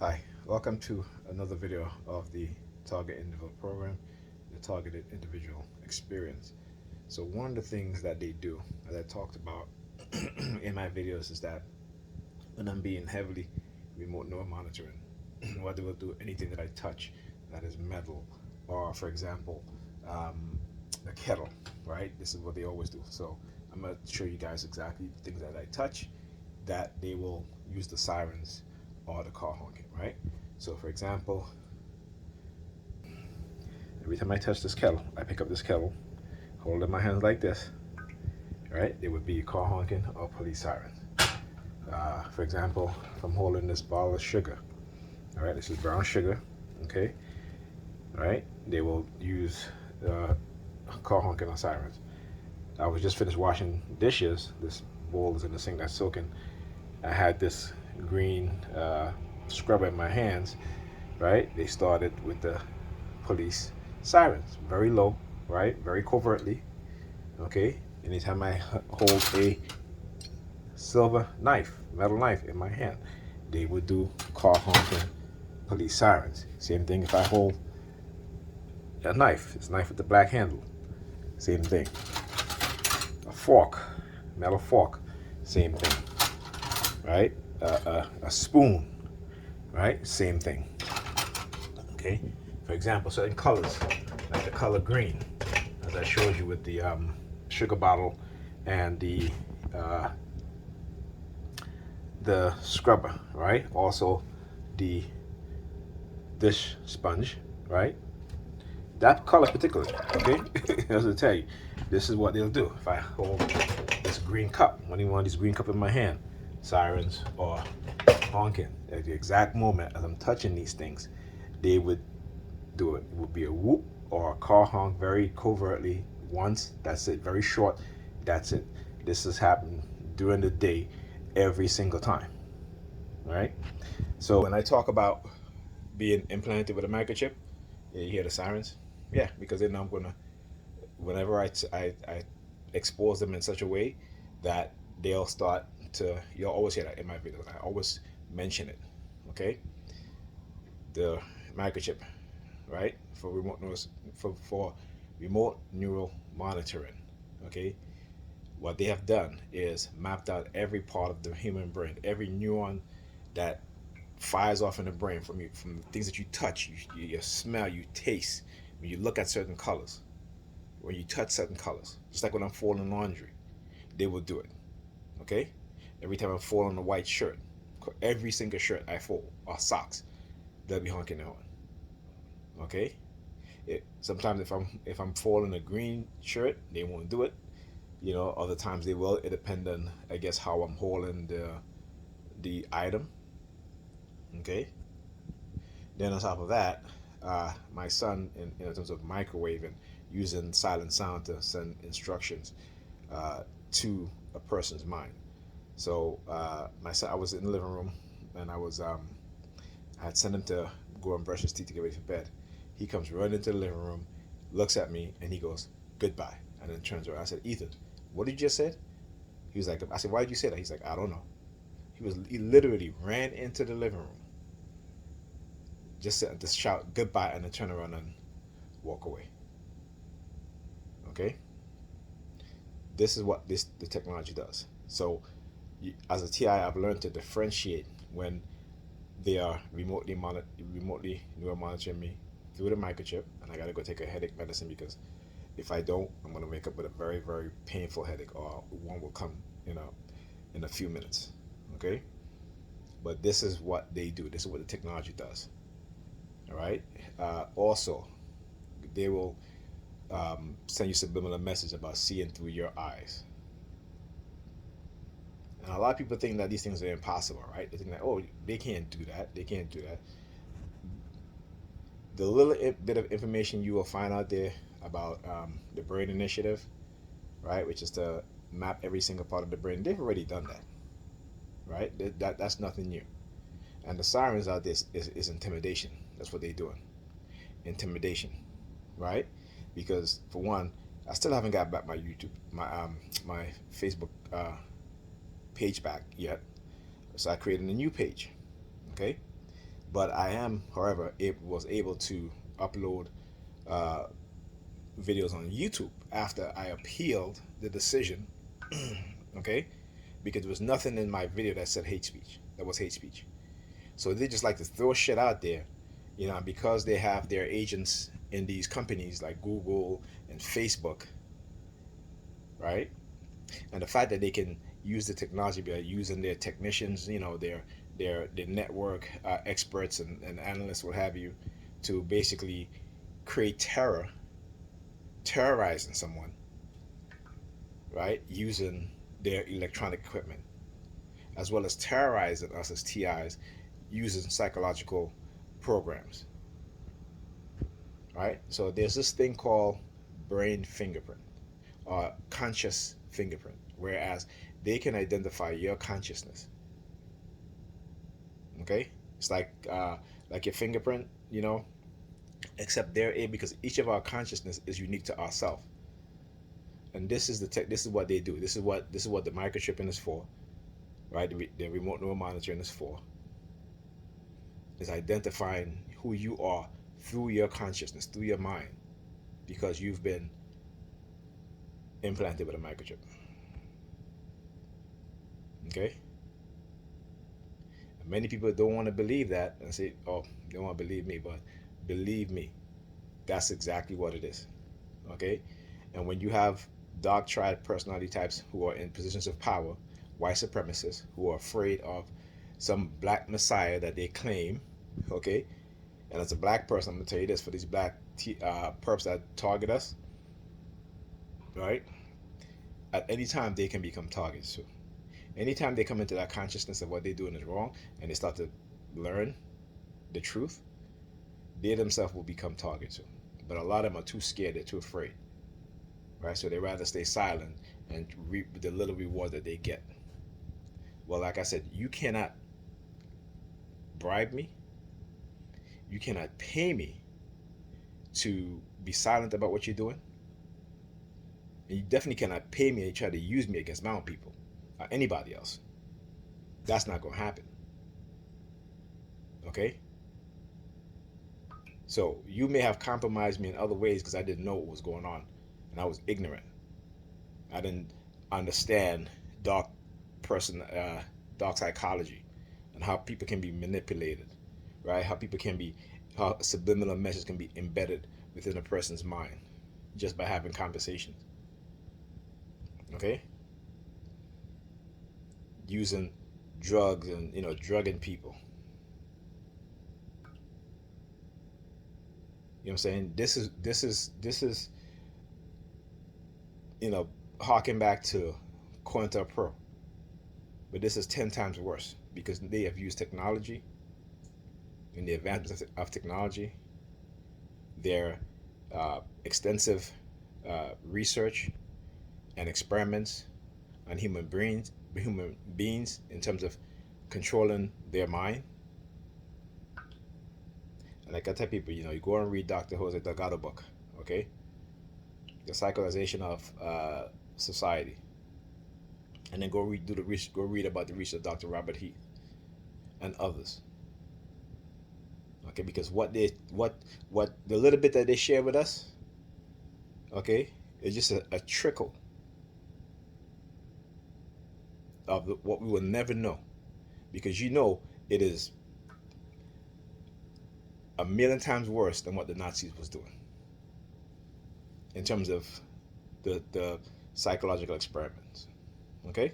Hi, welcome to another video of the Target Individual Program, the Targeted Individual Experience. So one of the things that they do, as I talked about in my videos, is that when I'm being heavily remote neural monitoring, what they will do, anything that I touch that is metal, or for example, a kettle, right? This is what they always do. So I'm going to show you guys exactly the things that I touch that they will use the sirens or the car honking, right? So for example, every time I touch this kettle, I pick up this kettle, hold it in my hands like this, right? It would be car honking or police sirens. For example, if I'm holding this bottle of sugar, all right, this is brown sugar, okay, all right, they will use car honking or sirens. I was just finished washing dishes. This bowl is in the sink that's soaking. I had this green scrubber in my hands, right? They started with the police sirens, very low, right? Very covertly, okay? Anytime I hold a silver knife, metal knife in my hand, they would do car honking police sirens. Same thing if I hold a knife, it's a knife with the black handle, same thing. A fork, metal fork, same thing, right? A spoon, right? Same thing. Okay. For example, certain colors, like the color green, as I showed you with the sugar bottle and uh, the scrubber, right? Also, the dish sponge, right? That color particularly, okay? As I tell you, this is what they'll do. If I hold this green cup, one of these green cup in my hand, sirens or honking, at the exact moment as I'm touching these things, they would do it. It would be a whoop or a car honk very covertly once. That's it. Very short. That's it. This has happened during the day every single time, right? So when I talk about being implanted with a microchip, yeah, you hear the sirens. Yeah, because then I'm gonna whenever I expose them in such a way that they'll start to. You'll always hear that in my videos. I always mention it. Okay, the microchip, right? For remote neural monitoring. Okay, what they have done is mapped out every part of the human brain, every neuron that fires off in the brain from things that you touch, you smell, you taste, when you look at certain colors, when you touch certain colors. Just like when I'm folding laundry, they will do it. Okay, every time I'm folding a white shirt, every single shirt I fold or socks, they'll be honking their horn. Okay, sometimes if I'm folding a green shirt, they won't do it. Other times they will. It depends on, I guess, how I'm holding the item. Okay. Then on top of that, my son, in terms of microwaving, using silent sound to send instructions to a person's mind. So my son, I was in the living room, and I had sent him to go and brush his teeth to get ready for bed. He comes running into the living room, looks at me, and he goes, "Goodbye," and then turns around. I said, "Ethan, what did you just say?" He was like, "I said, why did you say that?" He's like, "I don't know." He literally ran into the living room, just to shout goodbye, and then turn around and walk away. Okay, this is what the technology does. So, as a TI, I've learned to differentiate when they are remotely neural monitoring me through the microchip, and I gotta go take a headache medicine because if I don't, I'm gonna wake up with a very very painful headache, or one will come in a few minutes. Okay, but this is what they do. This is what the technology does. All right. Also, they will send you subliminal message about seeing through your eyes. And a lot of people think that these things are impossible, right? They think that, oh, they can't do that. They can't do that. The little bit of information you will find out there about the Brain Initiative, right, which is to map every single part of the brain, they've already done that, right? That's nothing new. And the sirens out there is intimidation. That's what they're doing. Intimidation, right? Because for one, I still haven't got back my YouTube, my Facebook page back yet. So I created a new page. Okay, But I am, however, was able to upload uh, videos on YouTube after I appealed the decision. Okay, because there was nothing in my video that said hate speech. That was hate speech. So they just like to throw shit out there, because they have their agents in these companies like Google and Facebook, right? And the fact that they can use the technology by using their technicians, their network experts and analysts, what have you, to basically create terrorizing someone, right? Using their electronic equipment, as well as terrorizing us as TIs using psychological programs, right? So there's this thing called brain fingerprint or conscious fingerprint, whereas they can identify your consciousness. Okay, it's like your fingerprint, except they're able, because each of our consciousness is unique to ourselves. And this is the tech. This is what they do. This is what the microchipping is for, right? The remote neural monitoring is for. Is identifying who you are through your consciousness, through your mind, because you've been implanted with a microchip. Okay. And many people don't want to believe that and say, "Oh, they don't want to believe me," but believe me, that's exactly what it is. Okay. And when you have dark triad personality types who are in positions of power, white supremacists who are afraid of some black messiah that they claim, okay, and as a black person, I'm gonna tell you this: for these black perps that target us, right? At any time they can become targets. So anytime they come into that consciousness of what they're doing is wrong, and they start to learn the truth, they themselves will become targets. So, but a lot of them are too scared; they're too afraid, right? So they rather stay silent and reap the little reward that they get. Well, like I said, you cannot bribe me. You cannot pay me to be silent about what you're doing. And you definitely cannot pay me and try to use me against my own people or anybody else. That's not going to happen. Okay? So you may have compromised me in other ways because I didn't know what was going on and I was ignorant. I didn't understand dark dark psychology and how people can be manipulated, right? How subliminal messages can be embedded within a person's mind just by having conversations. Okay? Using drugs and drugging people. You know what I'm saying? This is harking back to Coercive Pro, but this is 10 times worse because they have used technology and the advancements of technology, their extensive research and experiments on human beings in terms of controlling their mind. And like I tell people, you go and read Dr. Jose Delgado book, okay? The Psychologization of Society. And then go read about the research of Dr. Robert Heath and others. Okay, because what the little bit that they share with us, okay, is just a trickle of what we will never know, because it is a million times worse than what the Nazis was doing in terms of the psychological experiments. Okay?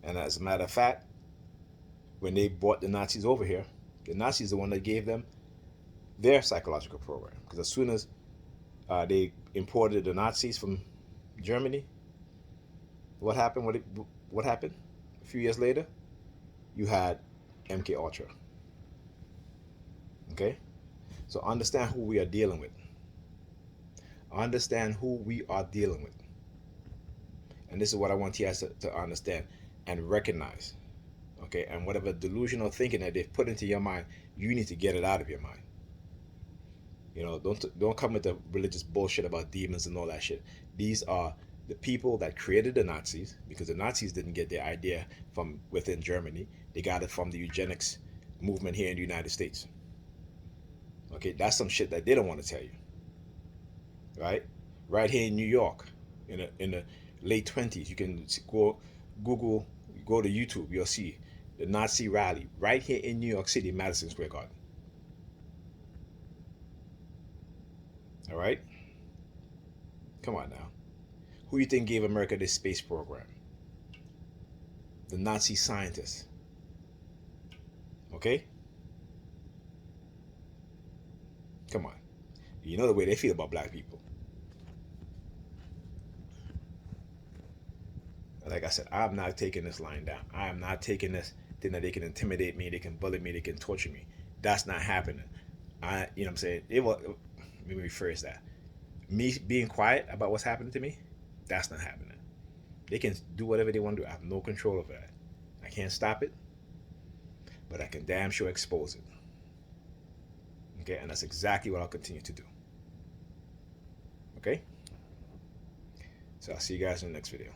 And as a matter of fact, when they brought the Nazis over here, the Nazis are the one that gave them their psychological program. Because as soon as they imported the Nazis from Germany, what happened? What happened? A few years later, you had MK Ultra. Okay? So understand who we are dealing with. Understand who we are dealing with. And this is what I want you guys to understand and recognize. Okay? And whatever delusional thinking that they've put into your mind, you need to get it out of your mind. Don't come with the religious bullshit about demons and all that shit. These are the people that created the Nazis, because the Nazis didn't get their idea from within Germany. They got it from the eugenics movement here in the United States. Okay, that's some shit that they don't want to tell you, right? Right here in New York, in the late 20s, you can go Google, go to YouTube, you'll see the Nazi rally right here in New York City, Madison Square Garden. All right, come on now. Who you think gave America this space program? The Nazi scientists. Okay, come on. You know the way they feel about black people. Like I said, I'm not taking this lying down. I am not taking this thing that they can intimidate me, they can bully me, they can torture me. That's not happening. You know what I'm saying? It will. Let me rephrase that. Me being quiet about what's happening to me, that's not happening. They can do whatever they want to do. I have no control over that. I can't stop it, but I can damn sure expose it. Okay, and that's exactly what I'll continue to do. Okay? So I'll see you guys in the next video.